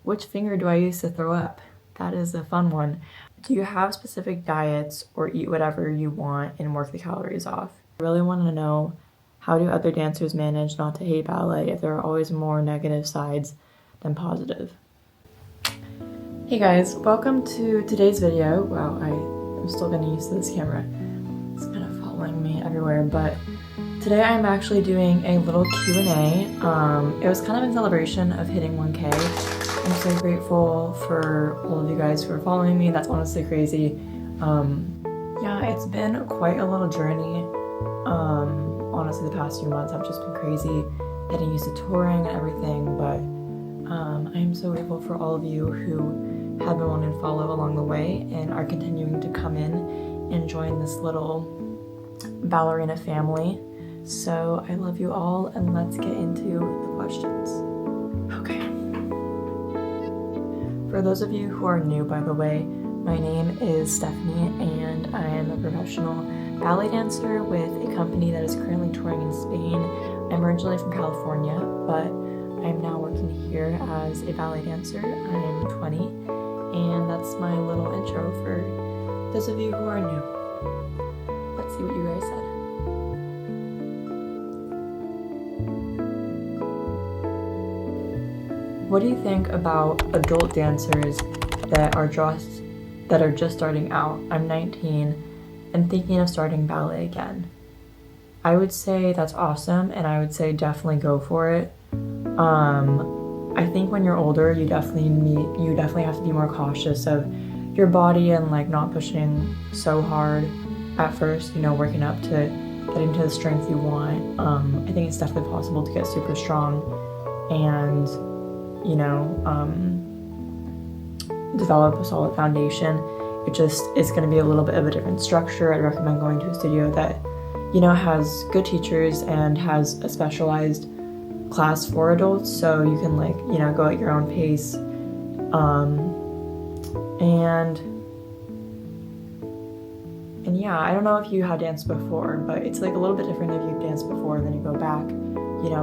Which finger do I use to throw up? That is a fun one. Do you have specific diets or eat whatever you want and work the calories off? I really want to know, how do other dancers manage not to hate ballet if there are always more negative sides than positive? Hey guys, welcome to today's video. Wow, I'm still getting used to this camera. It's kind of following me everywhere, but today I'm actually doing a little Q&A. It was kind of in celebration of hitting 1K. I'm so grateful for all of you guys who are following me. That's honestly crazy. Yeah, it's been quite a little journey. Honestly, the past few months have just been crazy, getting used to touring and everything, but I'm so grateful for all of you who have been wanting to follow along the way and are continuing to come in and join this little ballerina family. So I love you all, and let's get into the questions. Okay. For those of you who are new, by the way, my name is Stephanie, and I am a professional ballet dancer with a company that is currently touring in Spain. I'm originally from California, but I'm now working here as a ballet dancer. I'm 20, and that's my little intro for those of you who are new. Let's see what you guys said. What do you think about adult dancers that are just starting out? I'm 19 and thinking of starting ballet again. I would say that's awesome, and I would say definitely go for it. I think when you're older, you definitely have to be more cautious of your body and like not pushing so hard at first, working up to getting to the strength you want. I think it's definitely possible to get super strong and develop a solid foundation. It just is going to be a little bit of a different structure. I'd recommend going to a studio that has good teachers and has a specialized class for adults, so you can go at your own pace. And yeah, I don't know if you have danced before, but it's like a little bit different if you've danced before and then you go back,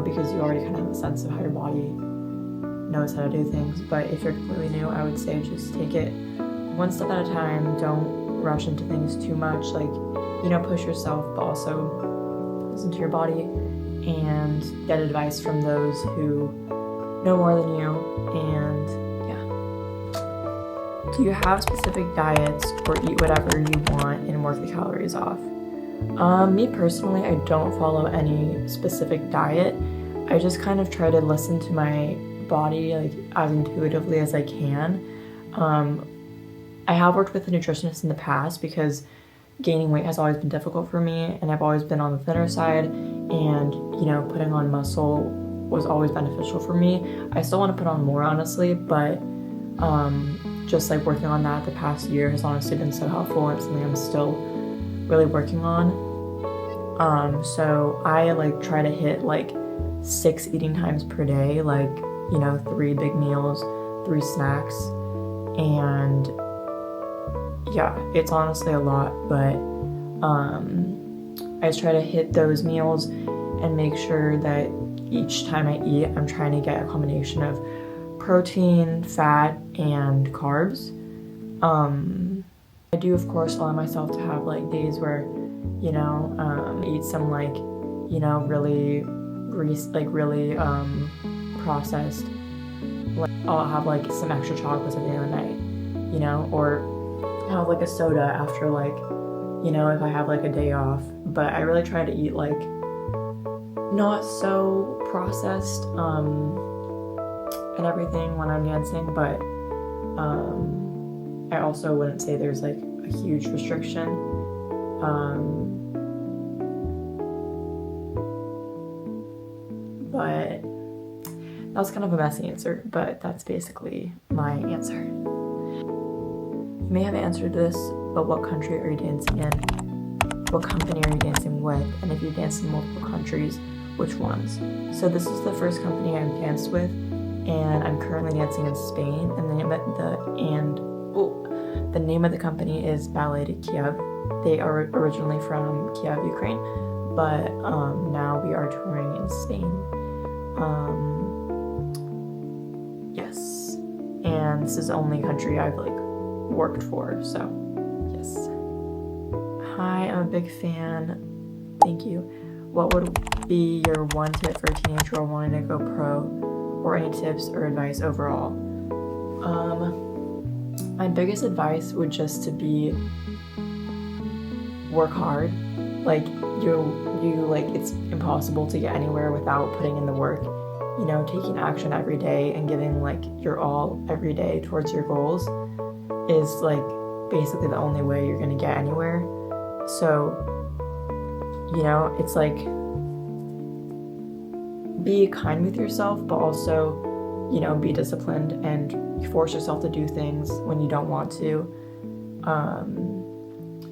because you already kind of have a sense of how your body knows how to do things. But if you're completely new, I would say just take it one step at a time. Don't rush into things too much. Push yourself, but also listen to your body and get advice from those who know more than you. And yeah. Do you have specific diets or eat whatever you want and work the calories off? Me personally, I don't follow any specific diet. I just kind of try to listen to my body as intuitively as I can. I have worked with a nutritionist in the past because gaining weight has always been difficult for me, and I've always been on the thinner side, and putting on muscle was always beneficial for me. I still want to put on more, honestly, but just working on that the past year has honestly been so helpful, and it's something I'm still really working on. So I try to hit 6 eating times per day, 3 big meals, 3 snacks, and yeah, it's honestly a lot, but I just try to hit those meals and make sure that each time I eat, I'm trying to get a combination of protein, fat, and carbs. I do, of course, allow myself to have days where, eat some really processed. I'll have some extra chocolates at the end of the night, or have a soda after if I have a day off. But I really try to eat not so processed and everything when I'm dancing, but I also wouldn't say there's a huge restriction. But that was kind of a messy answer, but that's basically my answer. You may have answered this, but what country are you dancing in? What company are you dancing with? And if you dance in multiple countries, which ones? So this is the first company I've danced with, and I'm currently dancing in Spain, and the name of the company is Ballet de Kiev. They are originally from Kiev, Ukraine, but now we are touring in Spain. Yes. and this is the only country I've like worked for, so yes. Hi, I'm a big fan. Thank you. What would be your one tip for a teenager wanting to go pro, or any tips or advice overall? My biggest advice would just to be work hard. Like you like, it's impossible to get anywhere without putting in the work. You know, taking action every day and giving like your all every day towards your goals is like basically the only way you're gonna get anywhere. So, you know, it's like, be kind with yourself, but also, you know, be disciplined and force yourself to do things when you don't want to.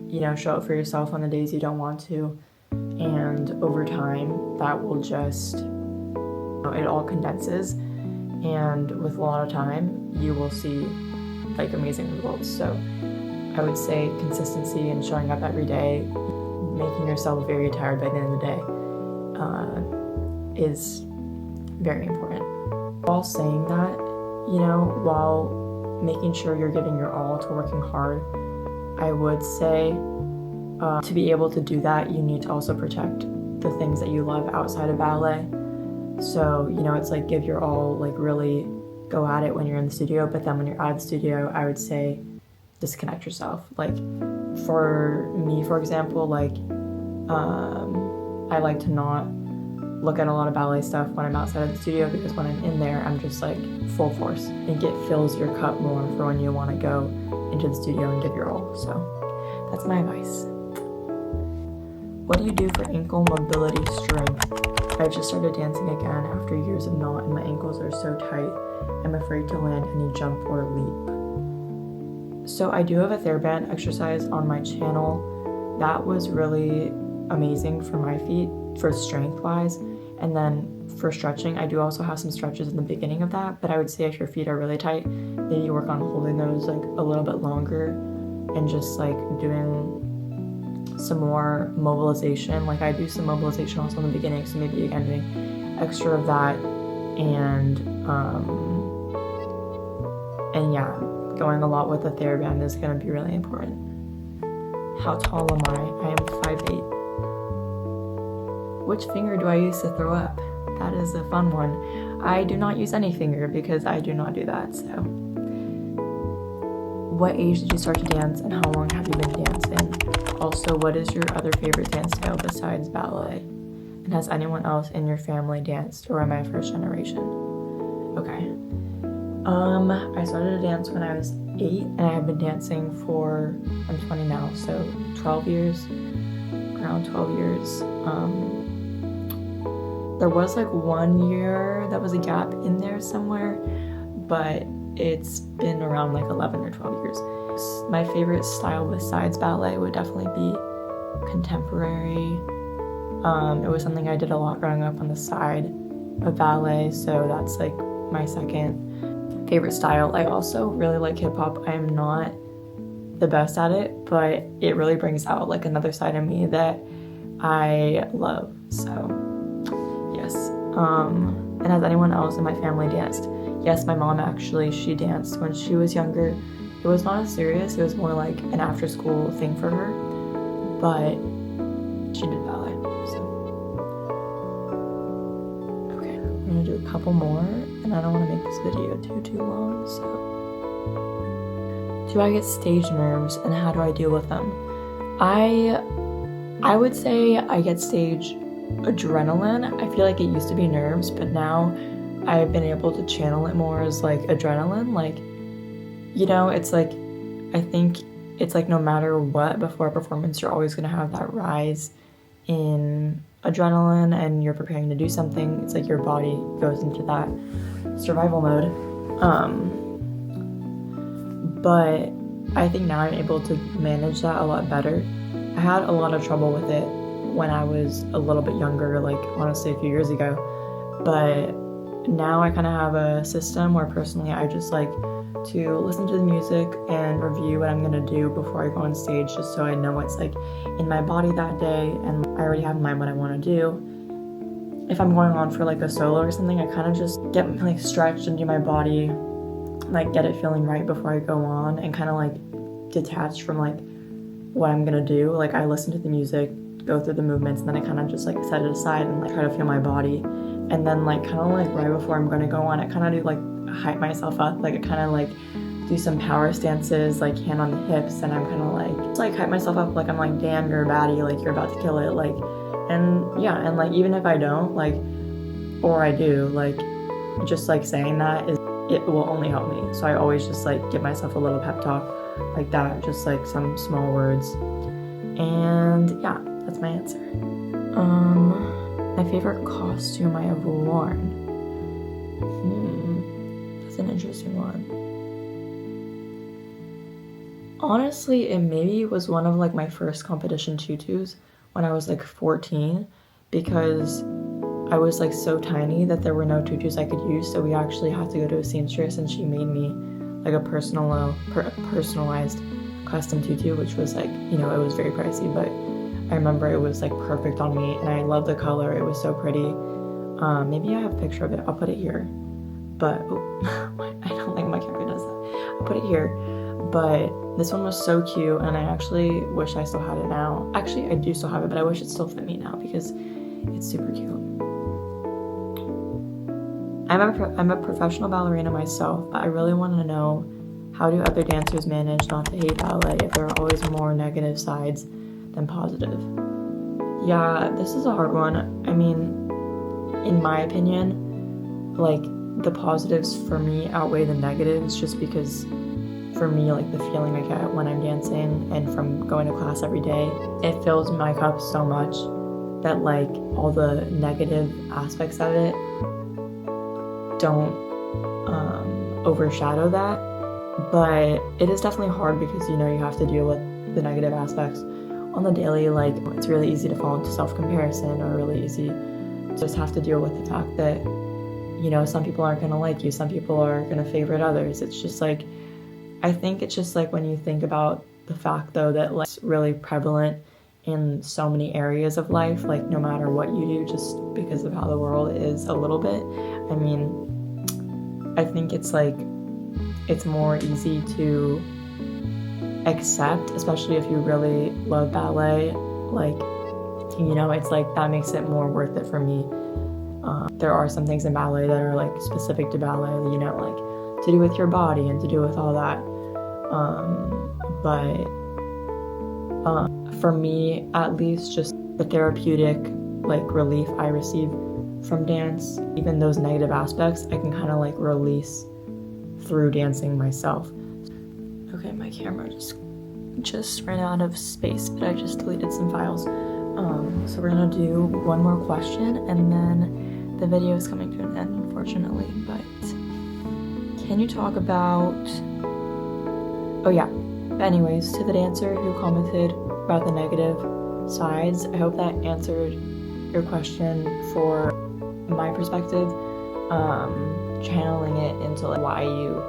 You know, show up for yourself on the days you don't want to, and over time that will just, you know, it all condenses, and with a lot of time you will see like amazing results. So I would say consistency and showing up every day, making yourself very tired by the end of the day, is very important. While saying that, you know, while making sure you're giving your all to working hard, I would say to be able to do that, you need to also protect the things that you love outside of ballet. So, you know, it's like give your all, like really go at it when you're in the studio, but then when you're out of the studio, I would say disconnect yourself. Like for me, for example, like I like to not look at a lot of ballet stuff when I'm outside of the studio, because when I'm in there, I'm just like full force. I think it fills your cup more for when you want to go into the studio and give your all. So that's my advice. What do you do for ankle mobility strength? I've just started dancing again after years of not, and my ankles are so tight. I'm afraid to land any jump or leap. So I do have a TheraBand exercise on my channel. That was really amazing for my feet, for strength wise. And then for stretching, I do also have some stretches in the beginning of that, but I would say if your feet are really tight, maybe work on holding those like a little bit longer and just like doing some more mobilization. Like I do some mobilization also in the beginning, so maybe again doing extra of that, and yeah, going a lot with the TheraBand is going to be really important. How tall am I? I am 5'8". Which finger do I use to throw up? That is a fun one. I do not use any finger because I do not do that, so. What age did you start to dance, and how long have you been dancing? Also, what is your other favorite dance style besides ballet? And has anyone else in your family danced, or am I first generation? Okay. I started to dance when I was 8, and I have been dancing for, I'm 20 now, so 12 years, around 12 years. There was like 1 year that was a gap in there somewhere, but it's been around like 11 or 12 years. My favorite style besides ballet would definitely be contemporary. It was something I did a lot growing up on the side of ballet, so that's like my second favorite style. I also really like hip hop. I'm not the best at it, but it really brings out like another side of me that I love. So yes. And has anyone else in my family danced? Yes, my mom actually, she danced when she was younger. It was not as serious, it was more like an after school thing for her, but she did ballet, so. Okay, I'm gonna do a couple more, and I don't wanna make this video too long, so. Do I get stage nerves, and how do I deal with them? I would say I get stage adrenaline. I feel like it used to be nerves, but now I've been able to channel it more as like adrenaline. Like, you know, it's like, I think it's like no matter what, before a performance, you're always gonna have that rise in adrenaline, and you're preparing to do something. It's like your body goes into that survival mode. But I think now I'm able to manage that a lot better. I had a lot of trouble with it when I was a little bit younger, like honestly a few years ago, but now I kind of have a system where personally I just like to listen to the music and review what I'm gonna do before I go on stage, just so I know what's like in my body that day, and I already have in mind what I want to do. If I'm going on for like a solo or something, I kind of just get like stretched and do my body like get it feeling right before I go on, and kind of like detach from like what I'm gonna do. Like I listen to the music, go through the movements, and then I kind of just like set it aside and like try to feel my body. And then like kind of like right before I'm gonna go on, I kind of do like hype myself up. Like I kind of like do some power stances, like hand on the hips, and I'm kind of like just like hype myself up, like I'm like, damn, you're a baddie, like you're about to kill it, like. And yeah, and like even if I don't, like, or I do, like just like saying that it will only help me. So I always just like give myself a little pep talk like that, just like some small words. And yeah, that's my answer. My favorite costume I have worn. That's an interesting one. Honestly, it maybe was one of like my first competition tutus when I was like 14, because I was like so tiny that there were no tutus I could use, so we actually had to go to a seamstress and she made me like a personalized custom tutu, which was like, you know, it was very pricey, but I remember it was like perfect on me and I loved the color. It was so pretty. Maybe I have a picture of it. I'll put it here. But I don't think my camera does that. I'll put it here. But this one was so cute and I actually wish I still had it now. Actually, I do still have it, but I wish it still fit me now because it's super cute. I'm a professional ballerina myself, but I really want to know, how do other dancers manage not to hate ballet if there are always more negative sides than positive? Yeah, this is a hard one. I mean, in my opinion, like the positives for me outweigh the negatives, just because for me, like the feeling I get when I'm dancing and from going to class every day, it fills my cup so much that like all the negative aspects of it don't overshadow that. But it is definitely hard because, you know, you have to deal with the negative aspects on the daily. Like it's really easy to fall into self-comparison, or really easy to just have to deal with the fact that, you know, some people aren't gonna like you, some people are gonna favorite others. It's just like, I think it's just like when you think about the fact though that like it's really prevalent in so many areas of life, like no matter what you do, just because of how the world is a little bit. I mean, I think it's like, it's more easy to accept, especially if you really love ballet. Like, you know, it's like that makes it more worth it for me. There are some things in ballet that are like specific to ballet, you know, like to do with your body and to do with all that. But for me, at least, just the therapeutic like relief I receive from dance, even those negative aspects, I can kind of like release through dancing myself. Okay, my camera just ran out of space, but I just deleted some files. So we're gonna do one more question and then the video is coming to an end, unfortunately. But can you talk about, oh yeah, anyways, to the dancer who commented about the negative sides, I hope that answered your question for my perspective, channeling it into like why you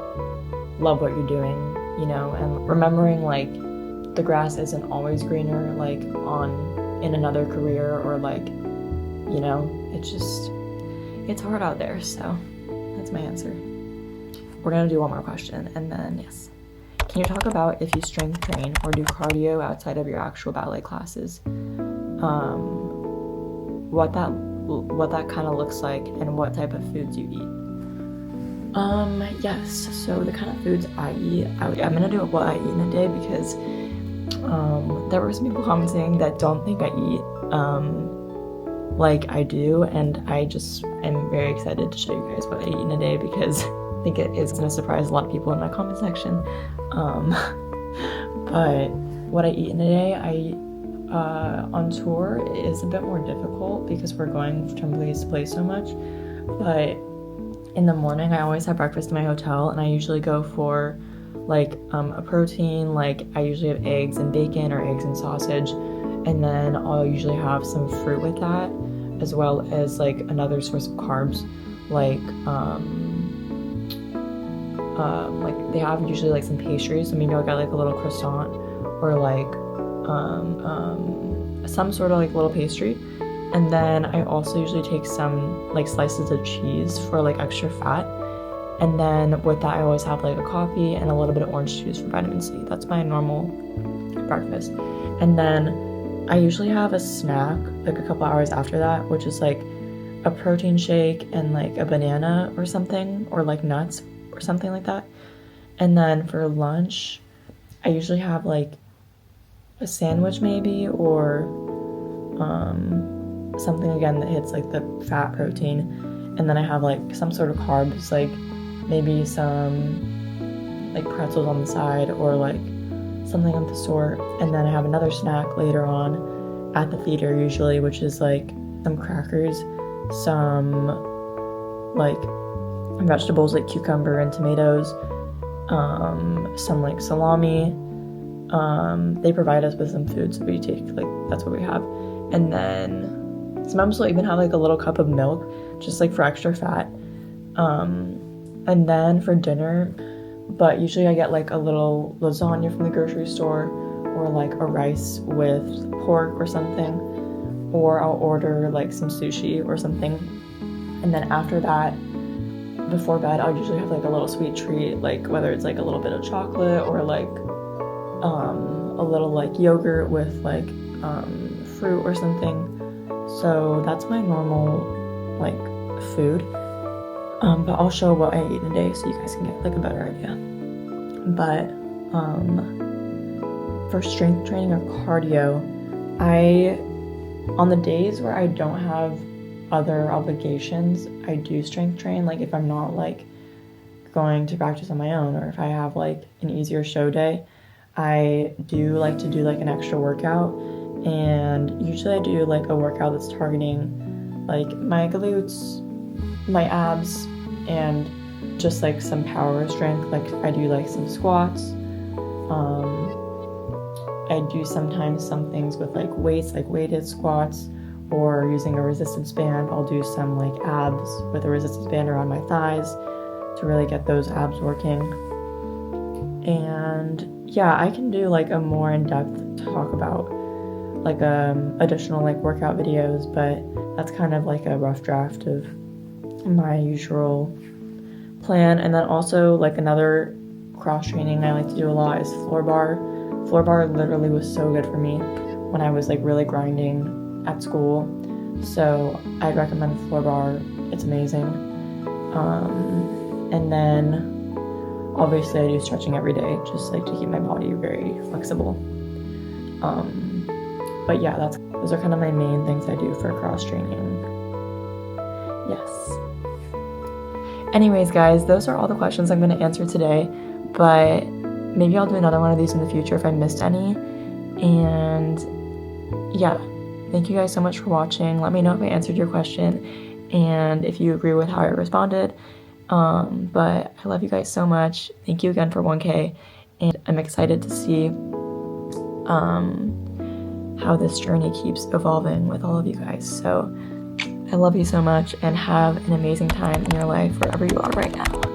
love what you're doing, you know, and remembering like the grass isn't always greener like in another career, or like, you know, it's hard out there. So that's my answer. We're gonna do one more question and then yes. Can you talk about if you strength train or do cardio outside of your actual ballet classes? What that kind of looks like and what type of foods you eat. Yes, so the kind of foods I eat, I'm gonna do what I eat in a day because there were some people commenting that don't think I eat like I do, and I just am very excited to show you guys what I eat in a day because I think it is gonna surprise a lot of people in my comment section. But what I eat in a day, on tour is a bit more difficult because we're going from place to place so much. But in the morning, I always have breakfast in my hotel, and I usually go for like a protein. Like I usually have eggs and bacon or eggs and sausage, and then I'll usually have some fruit with that, as well as like another source of carbs, like they have usually like some pastries, so maybe I'll get like a little croissant or like some sort of like little pastry. And then I also usually take some like slices of cheese for like extra fat. And then with that, I always have like a coffee and a little bit of orange juice for vitamin C. That's my normal breakfast. And then I usually have a snack like a couple hours after that, which is like a protein shake and like a banana or something, or like nuts or something like that. And then for lunch, I usually have like a sandwich maybe, or something again that hits like the fat protein. And then I have like some sort of carbs, like maybe some like pretzels on the side or like something of the sort. And then I have another snack later on at the theater usually, which is like some crackers, some like vegetables like cucumber and tomatoes, some like salami. They provide us with some food, so we take like, that's what we have. And then sometimes we'll even have like a little cup of milk just like for extra fat. And then for dinner, but usually I get like a little lasagna from the grocery store, or like a rice with pork or something, or I'll order like some sushi or something. And then after that, before bed, I'll usually have like a little sweet treat, like whether it's like a little bit of chocolate or like a little like yogurt with like fruit or something. So that's my normal like food. But I'll show what I ate in a day so you guys can get like a better idea. But for strength training or cardio, on the days where I don't have other obligations, I do strength train. Like if I'm not like going to practice on my own, or if I have like an easier show day, I do like to do like an extra workout. And usually I do like a workout that's targeting like my glutes, my abs, and just like some power strength. Like I do like some squats. I do sometimes some things with like weights, like weighted squats, or using a resistance band. I'll do some like abs with a resistance band around my thighs to really get those abs working. And yeah, I can do like a more in-depth talk about like additional like workout videos, but that's kind of like a rough draft of my usual plan. And then also like another cross training I like to do a lot is floor bar. Floor bar literally was so good for me when I was like really grinding at school, so I'd recommend floor bar. It's amazing. And then obviously I do stretching every day, just like to keep my body very flexible. But yeah, those are kind of my main things I do for cross training. Yes. Anyways, guys, those are all the questions I'm going to answer today, but maybe I'll do another one of these in the future if I missed any. And yeah, thank you guys so much for watching. Let me know if I answered your question and if you agree with how I responded. But I love you guys so much. Thank you again for 1K, and I'm excited to see how this journey keeps evolving with all of you guys. So I love you so much, and have an amazing time in your life wherever you are right now.